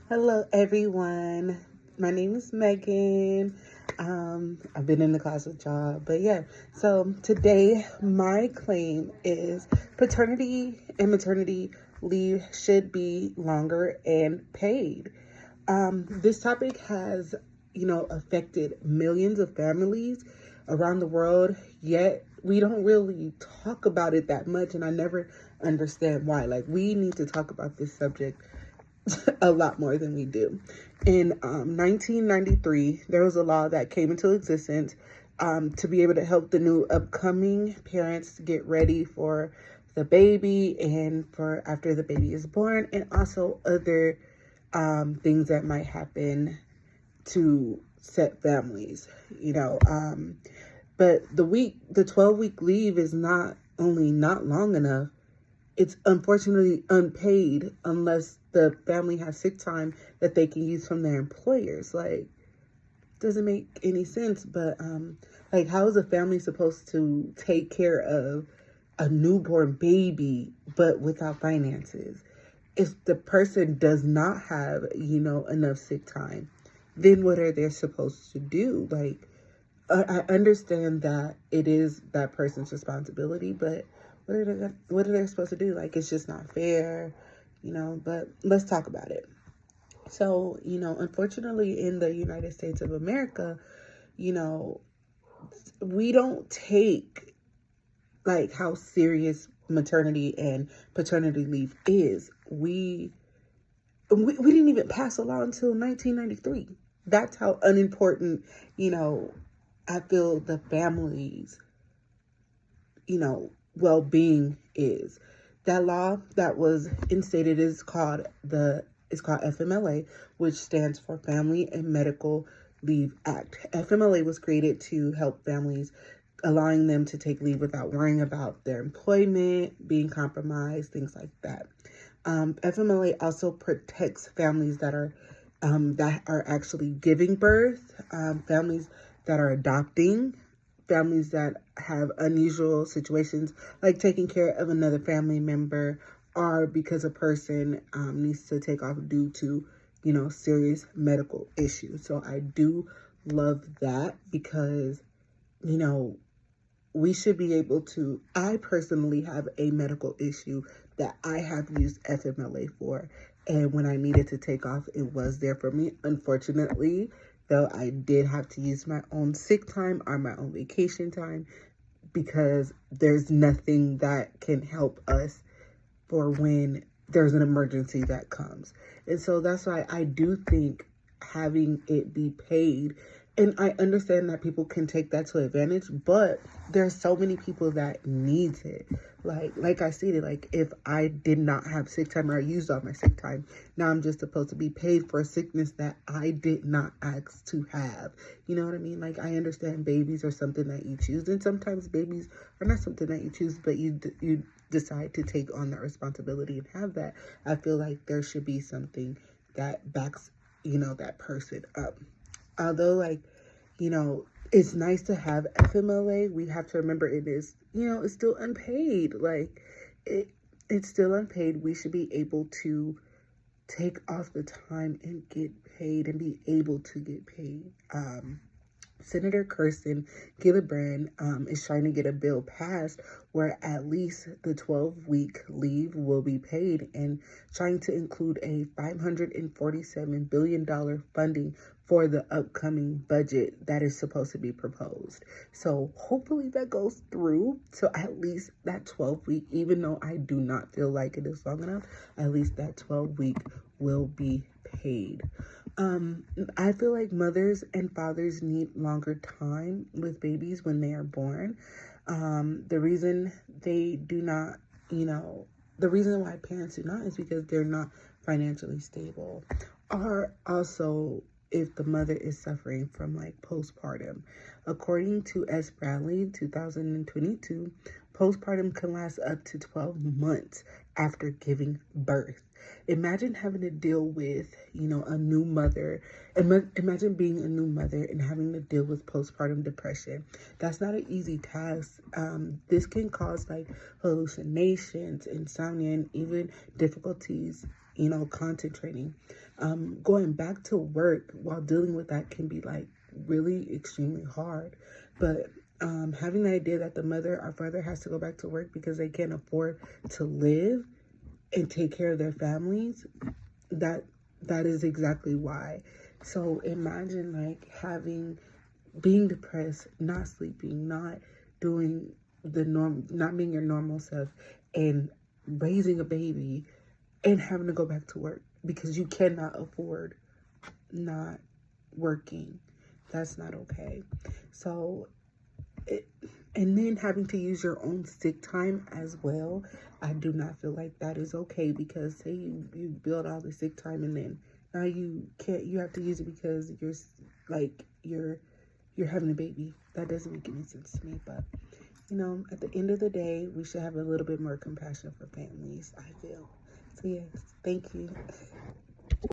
Hello, everyone. My name is Megan. I've been in the class with y'all, but yeah. So today, my claim is paternity and maternity leave should be longer and paid. This topic has, affected millions of families around the world, yet we don't really talk about it that much, and I never understand why. Like, we need to talk about this subject a lot more than we do. In 1993, there was a law that came into existence to be able to help the new upcoming parents get ready for the baby and for after the baby is born, and also other things that might happen to set families, But the 12-week leave is not only not long enough, it's unfortunately unpaid unless the family has sick time that they can use from their employers. Like, doesn't make any sense. But like, how is a family supposed to take care of a newborn baby but without finances? If the person does not have, enough sick time, then what are they supposed to do? Like, I understand that it is that person's responsibility, but what are they supposed to do? Like, it's just not fair, But let's talk about it. So, unfortunately, in the United States of America, you know, we don't take like how serious maternity and paternity leave is. We didn't even pass a law until 1993. That's how unimportant, you know, I feel the families, well-being is. That law that was instated is called FMLA, which stands for Family and Medical Leave Act. FMLA was created to help families, allowing them to take leave without worrying about their employment being compromised, things like that. FMLA also protects families that are actually giving birth, families that are adopting, families that have unusual situations like taking care of another family member, or because a person needs to take off due to, serious medical issues. So I do love that because, you know, we should be able to. I personally have a medical issue that I have used FMLA for. And when I needed to take off, it was there for me. Unfortunately, though, I did have to use my own sick time or my own vacation time because there's nothing that can help us for when there's an emergency that comes. And so that's why I do think having it be paid, and I understand that people can take that to advantage, but there's so many people that needs it. Like I stated, like, if I did not have sick time or I used all my sick time, now I'm just supposed to be paid for a sickness that I did not ask to have. You know what I mean? Like, I understand babies are something that you choose, and sometimes babies are not something that you choose, but you decide to take on that responsibility and have that. I feel like there should be something that backs, that person up. Although, like, it's nice to have FMLA, we have to remember it is, it's still unpaid. Like, it's still unpaid. We should be able to take off the time and get paid and be able to get paid. Senator Kirsten Gillibrand is trying to get a bill passed where at least the 12-week leave will be paid, and trying to include a $547 billion funding for the upcoming budget that is supposed to be proposed. So hopefully that goes through. So at least that 12-week, even though I do not feel like it is long enough, at least that 12-week will be paid. I feel like mothers and fathers need longer time with babies when they are born. The reason they do not, the reason why parents do not is because they're not financially stable, or also if the mother is suffering from like postpartum. According to S. Bradley, 2022, postpartum can last up to 12 months after giving birth. Imagine having to deal with, a new mother. Imagine being a new mother and having to deal with postpartum depression. That's not an easy task. This can cause like hallucinations, insomnia, and even difficulties concentrating. Going back to work while dealing with that can be like really extremely hard. But having the idea that the mother or father has to go back to work because they can't afford to live and take care of their families, that is exactly why. So imagine like being depressed, not sleeping, not doing not being your normal self, and raising a baby and having to go back to work because you cannot afford not working. That's not okay. So, and then having to use your own sick time as well. I do not feel like that is okay, because say you build all the sick time and then now you have to use it because you're having a baby. That doesn't make any sense to me. But at the end of the day, we should have a little bit more compassion for families, I feel. So yes, thank you.